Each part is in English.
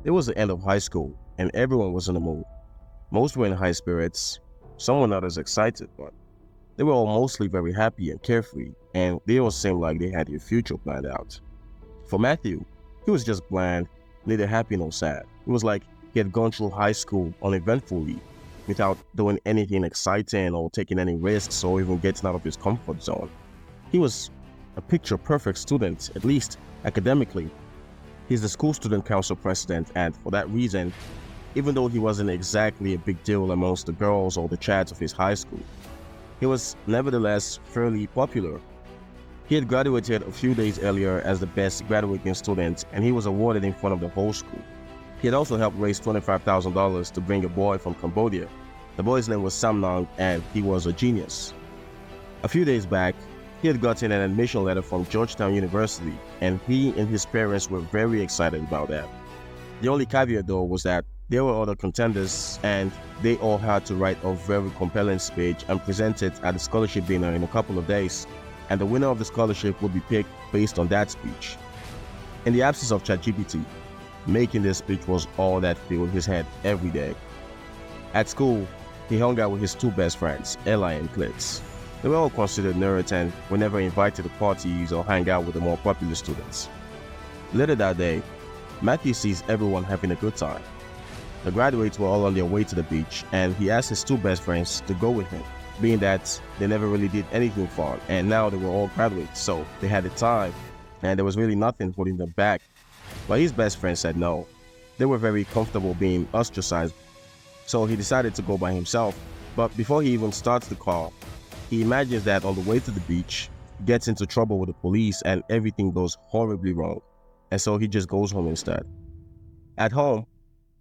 It was the end of high school, and everyone was in the mood. Most were in high spirits, some were not as excited, but they were all mostly very happy and carefree, and they all seemed like they had their future planned out. For Matthew, he was just bland, neither happy nor sad. It was like he had gone through high school uneventfully, without doing anything exciting or taking any risks or even getting out of his comfort zone. He was a picture-perfect student, at least academically. He's the school student council president, and for that reason, even though he wasn't exactly a big deal amongst the girls or the chads of his high school, he was nevertheless fairly popular. He had graduated a few days earlier as the best graduating student, and he was awarded in front of the whole school. He had also helped raise $25,000 to bring a boy from Cambodia. The boy's name was Samnang, and he was a genius. A few days back, he had gotten an admission letter from Georgetown University, and he and his parents were very excited about that. The only caveat though was that there were other contenders, and they all had to write a very compelling speech and present it at the scholarship dinner in a couple of days, and the winner of the scholarship would be picked based on that speech. In the absence of ChatGPT, making this speech was all that filled his head every day. At school, he hung out with his two best friends, Eli and Klitz. They were all considered nerds and were never invited to parties or hang out with the more popular students. Later that day, Matthew sees everyone having a good time. The graduates were all on their way to the beach, and he asked his two best friends to go with him, being that they never really did anything fun, and now they were all graduates, so they had the time, and there was really nothing holding them back. But his best friend said no. They were very comfortable being ostracized, so he decided to go by himself. But before he even starts the car, he imagines that on the way to the beach, he gets into trouble with the police and everything goes horribly wrong, and so he just goes home instead. At home,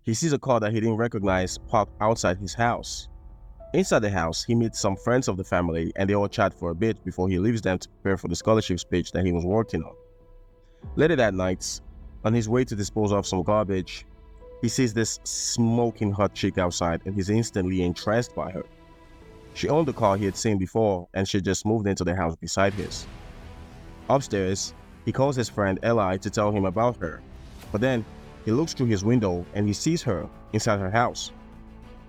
he sees a car that he didn't recognize parked outside his house. Inside the house, he meets some friends of the family, and they all chat for a bit before he leaves them to prepare for the scholarship speech that he was working on. Later that night, on his way to dispose of some garbage, he sees this smoking hot chick outside, and he's instantly entranced by her. She owned the car he had seen before, and she just moved into the house beside his. Upstairs, he calls his friend Eli to tell him about her, but then he looks through his window and he sees her inside her house.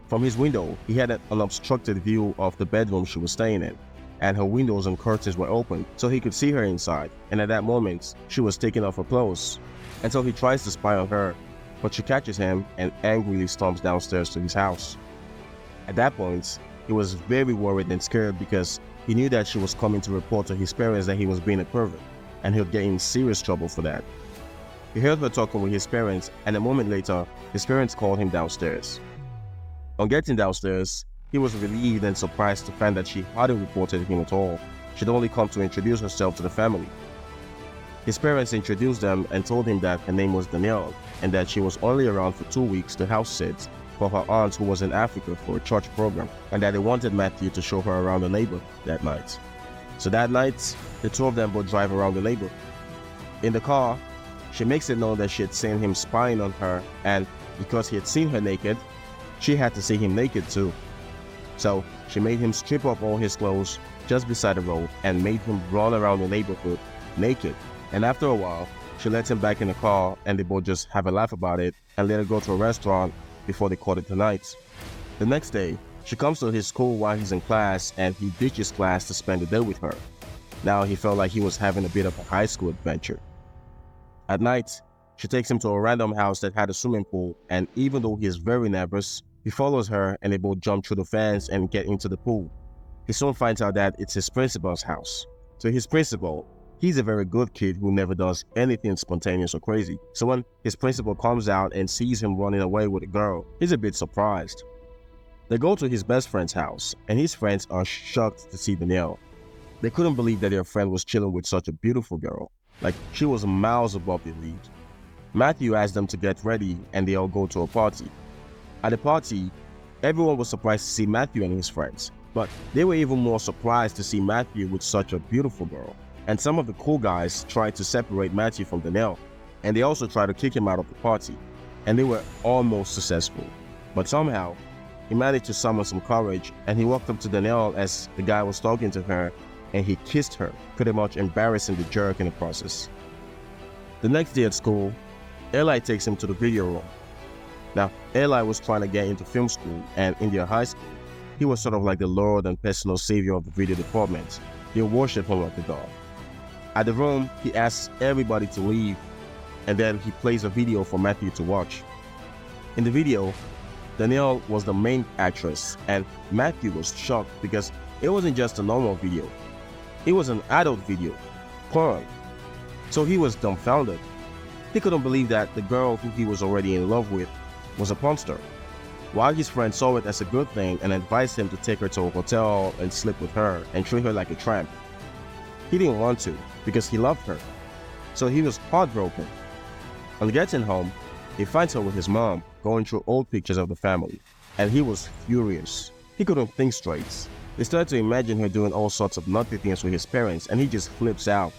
From his window, he had an unobstructed view of the bedroom she was staying in, and her windows and curtains were open, so he could see her inside, and at that moment, she was taking off her clothes. And so he tries to spy on her, but she catches him and angrily storms downstairs to his house. At that point, he was very worried and scared because he knew that she was coming to report to his parents that he was being a pervert, and he'll get in serious trouble for that. He heard her talking with his parents, and a moment later, his parents called him downstairs. On getting downstairs, he was relieved and surprised to find that she hadn't reported him at all. She'd only come to introduce herself to the family. His parents introduced them and told him that her name was Danielle, and that she was only around for 2 weeks to house sit for her aunt who was in Africa for a church program, and that they wanted Matthew to show her around the neighborhood that night. So that night, the two of them would drive around the neighborhood. In the car, she makes it known that she had seen him spying on her, and because he had seen her naked, she had to see him naked too. So she made him strip off all his clothes just beside the road and made him run around the neighborhood naked. And after a while, she let him back in the car, and they both just have a laugh about it and let her go to a restaurant before they called it a night. The next day, she comes to his school while he's in class, and he ditches class to spend the day with her. Now he felt like he was having a bit of a high school adventure. At night, she takes him to a random house that had a swimming pool, and even though he is very nervous, he follows her and they both jump through the fence and get into the pool. He soon finds out that it's his principal's house. So his principal, he's a very good kid who never does anything spontaneous or crazy. So when his principal comes out and sees him running away with a girl, he's a bit surprised. They go to his best friend's house, and his friends are shocked to see Danielle. They couldn't believe that their friend was chilling with such a beautiful girl. Like, she was miles above their league. Matthew asked them to get ready, and they all go to a party. At the party, everyone was surprised to see Matthew and his friends, but they were even more surprised to see Matthew with such a beautiful girl. And some of the cool guys tried to separate Matthew from Danielle, and they also tried to kick him out of the party, and they were almost successful. But somehow, he managed to summon some courage, and he walked up to Danielle as the guy was talking to her, and he kissed her, pretty much embarrassing the jerk in the process. The next day at school, Eli takes him to the video room. Now, Eli was trying to get into film school, and in their high school, he was sort of like the lord and personal savior of the video department. They worshiped him like a god. At the room, he asks everybody to leave, and then he plays a video for Matthew to watch. In the video, Danielle was the main actress, and Matthew was shocked because it wasn't just a normal video. It was an adult video, porn. So he was dumbfounded. He couldn't believe that the girl who he was already in love with was a pornstar. While his friend saw it as a good thing and advised him to take her to a hotel and sleep with her and treat her like a tramp, he didn't want to because he loved her. So he was heartbroken. On getting home, he finds her with his mom going through old pictures of the family, and he was furious. He couldn't think straight. He started to imagine her doing all sorts of naughty things with his parents, and he just flips out.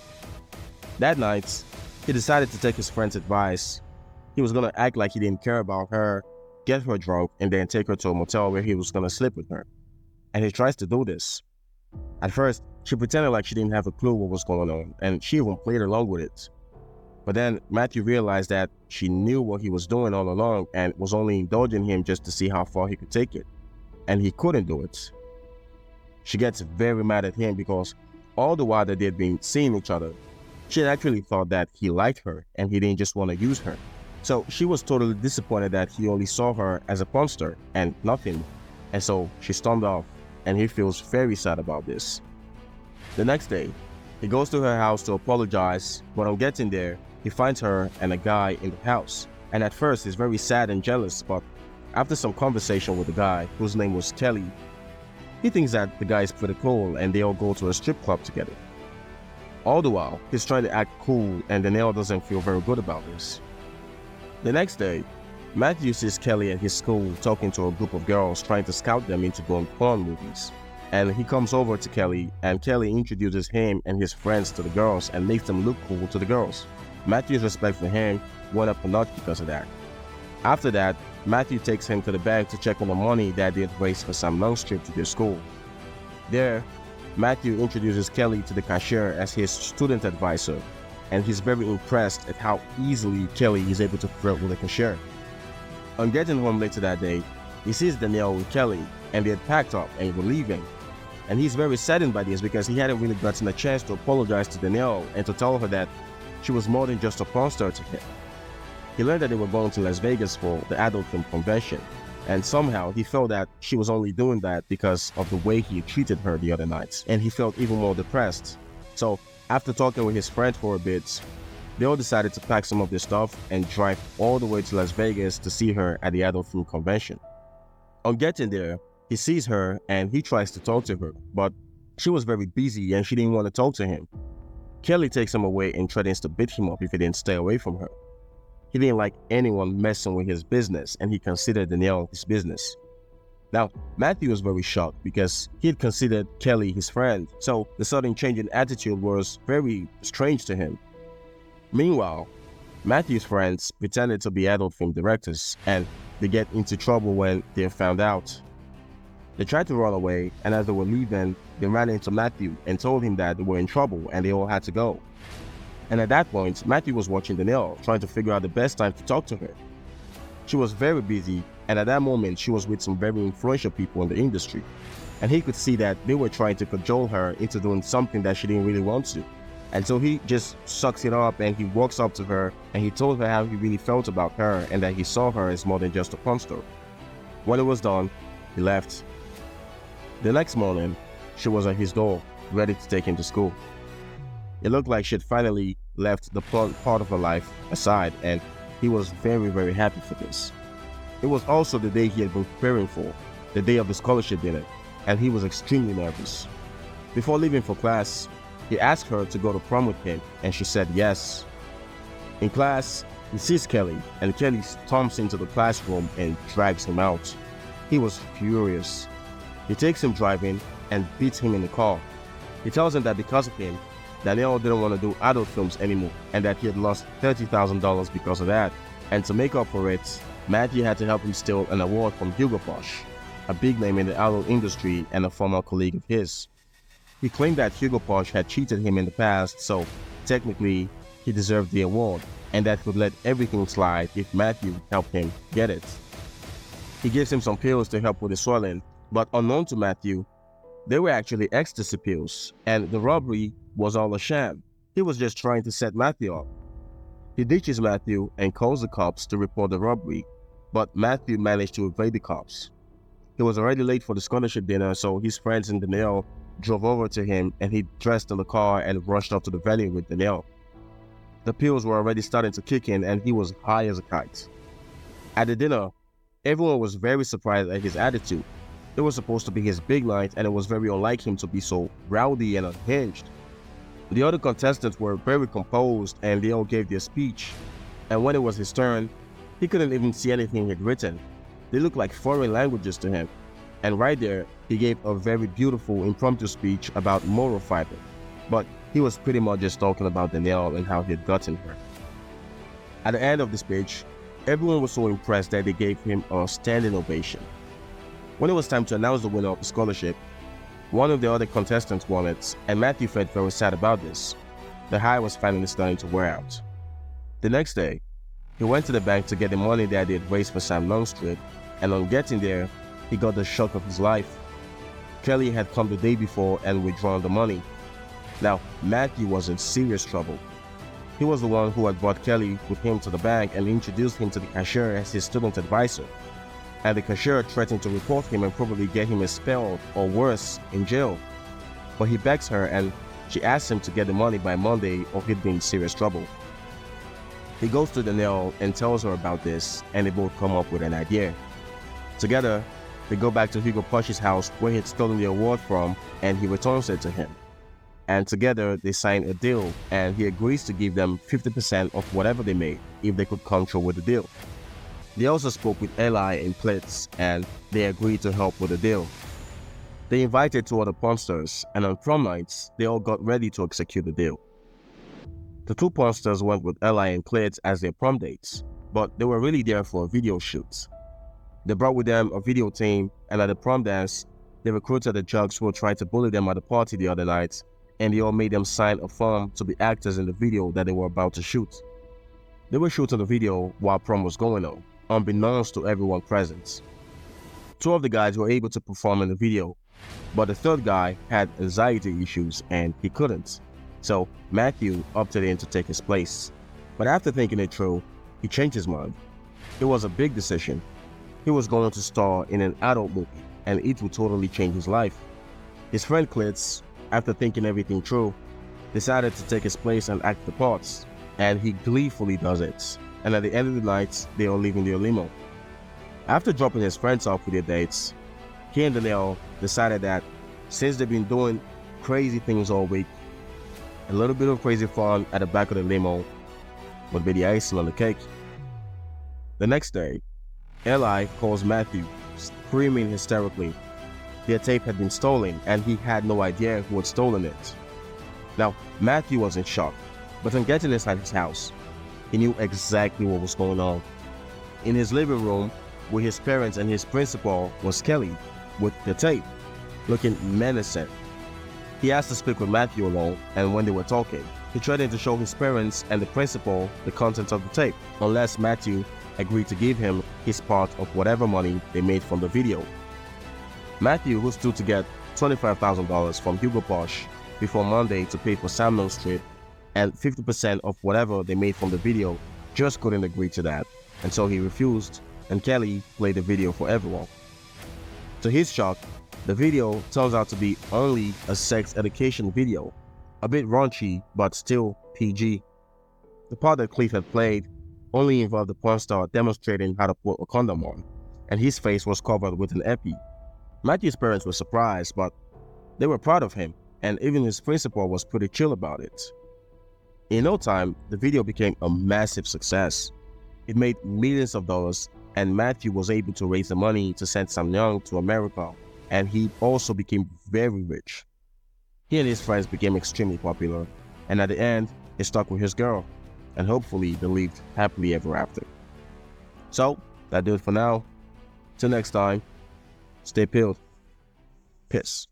That night, he decided to take his friend's advice. He was gonna act like he didn't care about her, get her drunk, and then take her to a motel where he was gonna sleep with her. And he tries to do this. At first, she pretended like she didn't have a clue what was going on, and she even played along with it. But then Matthew realized that she knew what he was doing all along and was only indulging him just to see how far he could take it. And he couldn't do it. She gets very mad at him because all the while that they'd been seeing each other, she had actually thought that he liked her and he didn't just want to use her. So she was totally disappointed that he only saw her as a pornstar and nothing. And so she stormed off, and he feels very sad about this. The next day, he goes to her house to apologize, but on getting there, he finds her and a guy in the house. And at first, he's very sad and jealous, but after some conversation with the guy, whose name was Kelly, he thinks that the guy is pretty cool and they all go to a strip club together. All the while, he's trying to act cool, and Danielle doesn't feel very good about this. The next day, Matthew sees Kelly at his school talking to a group of girls trying to scout them into going porn movies. And he comes over to Kelly, and Kelly introduces him and his friends to the girls and makes them look cool to the girls. Matthew's respect for him went up a notch because of that. After that, Matthew takes him to the bank to check on the money that they had raised for some lunch trip to their school. There, Matthew introduces Kelly to the cashier as his student advisor, and he's very impressed at how easily Kelly is able to flirt with the cashier. On getting home later that day, he sees Danielle with Kelly, and they had packed up and were leaving. And he's very saddened by this because he hadn't really gotten a chance to apologize to Danielle and to tell her that she was more than just a pornstar to him. He learned that they were going to Las Vegas for the adult film convention, and somehow he felt that she was only doing that because of the way he treated her the other night, and he felt even more depressed. So after talking with his friend for a bit, they all decided to pack some of their stuff and drive all the way to Las Vegas to see her at the adult film convention. On getting there, he sees her and he tries to talk to her, but she was very busy and she didn't want to talk to him. Kelly takes him away and threatens to beat him up if he didn't stay away from her. He didn't like anyone messing with his business, and he considered Danielle his business. Now, Matthew was very shocked because he had considered Kelly his friend, so the sudden change in attitude was very strange to him. Meanwhile, Matthew's friends pretended to be adult film directors, and they get into trouble when they're found out. They tried to run away, and as they were leaving, they ran into Matthew and told him that they were in trouble and they all had to go. And at that point, Matthew was watching Danielle, trying to figure out the best time to talk to her. She was very busy, and at that moment, she was with some very influential people in the industry. And he could see that they were trying to cajole her into doing something that she didn't really want to. And so he just sucks it up and he walks up to her and he told her how he really felt about her and that he saw her as more than just a pornstar. When it was done, he left. The next morning, she was at his door, ready to take him to school. It looked like she had finally left the part of her life aside, and he was very, very happy for this. It was also the day he had been preparing for, the day of the scholarship dinner, and he was extremely nervous. Before leaving for class, he asked her to go to prom with him, and she said yes. In class, he sees Kelly, and Kelly storms into the classroom and drags him out. He was furious. He takes him driving and beats him in the car. He tells him that because of him, Danielle didn't want to do adult films anymore and that he had lost $30,000 because of that. And to make up for it, Matthew had to help him steal an award from Hugo Boss, a big name in the adult industry and a former colleague of his. He claimed that Hugo Boss had cheated him in the past, so technically he deserved the award, and that would let everything slide if Matthew helped him get it. He gives him some pills to help with the swelling, but unknown to Matthew, they were actually ecstasy pills, and the robbery was all a sham. He was just trying to set Matthew up. He ditches Matthew and calls the cops to report the robbery, but Matthew managed to evade the cops. He was already late for the scholarship dinner, so his friends and Danielle drove over to him, and he dressed in the car and rushed off to the venue with Danielle. The pills were already starting to kick in, and he was high as a kite. At the dinner, everyone was very surprised at his attitude. It was supposed to be his big night, and it was very unlike him to be so rowdy and unhinged. The other contestants were very composed, and they all gave their speech. And when it was his turn, he couldn't even see anything he had written. They looked like foreign languages to him. And right there, he gave a very beautiful impromptu speech about moral fiber. But he was pretty much just talking about Danielle and how he had gotten her. At the end of the speech, everyone was so impressed that they gave him a standing ovation. When it was time to announce the winner of the scholarship, one of the other contestants won it, and Matthew felt very sad about this. The high was finally starting to wear out. The next day, he went to the bank to get the money that they had raised for Sam Longstreet, and on getting there, he got the shock of his life. Kelly had come the day before and withdrawn the money. Now, Matthew was in serious trouble. He was the one who had brought Kelly with him to the bank and introduced him to the cashier as his student advisor. And the cashier threatened to report him and probably get him expelled or worse, in jail. But he begs her and she asks him to get the money by Monday or he'd be in serious trouble. He goes to Danielle and tells her about this, and they both come up with an idea. Together, they go back to Hugo Posh's house where he had stolen the award from, and he returns it to him. And together they sign a deal, and he agrees to give them 50% of whatever they made if they could come through with the deal. They also spoke with Eli and Plitz, and they agreed to help with the deal. They invited 2 other pornstars, and on prom nights, they all got ready to execute the deal. The 2 pornstars went with Eli and Plitz as their prom dates, but they were really there for a video shoot. They brought with them a video team, and at the prom dance, they recruited the jocks who tried to bully them at the party the other night, and they all made them sign a form to be actors in the video that they were about to shoot. They were shooting the video while prom was going on, unbeknownst to everyone present. 2 of the guys were able to perform in the video, but the 3rd guy had anxiety issues and he couldn't. So Matthew opted in to take his place. But after thinking it through, he changed his mind. It was a big decision. He was going to star in an adult movie, and it would totally change his life. His friend Klitz, after thinking everything through, decided to take his place and act the parts, and he gleefully does it. And at the end of the night, they are leaving their limo. After dropping his friends off with their dates, he and Danielle decided that since they've been doing crazy things all week, a little bit of crazy fun at the back of the limo would be the icing on the cake. The next day, Eli calls Matthew, screaming hysterically. Their tape had been stolen, and he had no idea who had stolen it. Now, Matthew was in shock, but on getting inside his house, he knew exactly what was going on. In his living room, with his parents and his principal, was Kelly, with the tape, looking menacing. He asked to speak with Matthew alone, and when they were talking, he threatened to show his parents and the principal the contents of the tape, unless Matthew agreed to give him his part of whatever money they made from the video. Matthew, who stood to get $25,000 from Hugo Posh before Monday to pay for Sam Longstreet and 50% of whatever they made from the video, just couldn't agree to that, and so he refused, and Kelly played the video for everyone. To his shock, the video turns out to be only a sex education video, a bit raunchy but still PG. The part that Cliff had played only involved the porn star demonstrating how to put a condom on, and his face was covered with an epi. Matthew's parents were surprised, but they were proud of him, and even his principal was pretty chill about it. In no time, the video became a massive success. It made millions of dollars, and Matthew was able to raise the money to send Sam Young to America, and he also became very rich. He and his friends became extremely popular, and at the end, he stuck with his girl, and hopefully they lived happily ever after. So, that'll do it for now. Till next time, stay peeled. Peace.